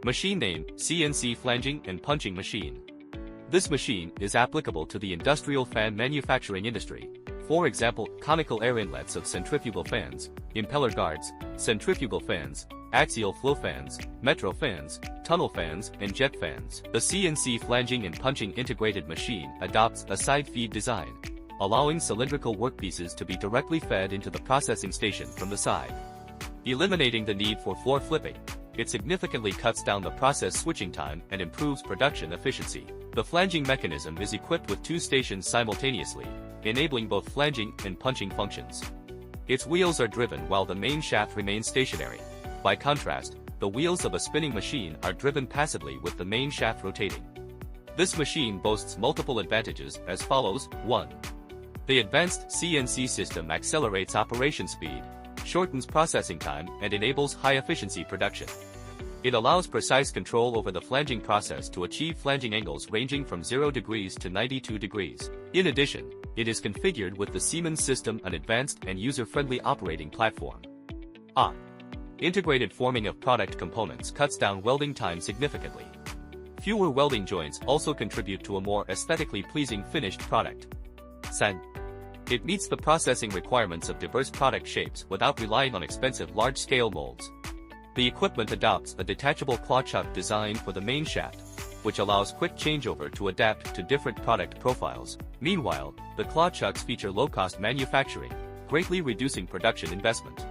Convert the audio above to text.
Machine name, CNC flanging and punching machine. This machine is applicable to the industrial fan manufacturing industry. For example, conical air inlets of centrifugal fans, impeller guards, centrifugal fans, axial flow fans, metro fans, tunnel fans, and jet fans. The CNC flanging and punching integrated machine adopts a side feed design, allowing cylindrical workpieces to be directly fed into the processing station from the side. Eliminating the need for floor flipping, it significantly cuts down the process switching time and improves production efficiency. The flanging mechanism is equipped with 2 stations simultaneously, enabling both flanging and punching functions. Its wheels are driven while the main shaft remains stationary. By contrast, the wheels of a spinning machine are driven passively with the main shaft rotating. This machine boasts multiple advantages as follows. 1. The advanced CNC system accelerates operation speed, shortens processing time, and enables high-efficiency production. It allows precise control over the flanging process to achieve flanging angles ranging from 0 degrees to 92 degrees. In addition, it is configured with the Siemens system, an advanced and user-friendly operating platform. Integrated forming of product components cuts down welding time significantly. Fewer welding joints also contribute to a more aesthetically pleasing finished product. 3. It meets the processing requirements of diverse product shapes without relying on expensive large-scale molds. The equipment adopts a detachable claw chuck design for the main shaft, which allows quick changeover to adapt to different product profiles. Meanwhile, the claw chucks feature low-cost manufacturing, greatly reducing production investment.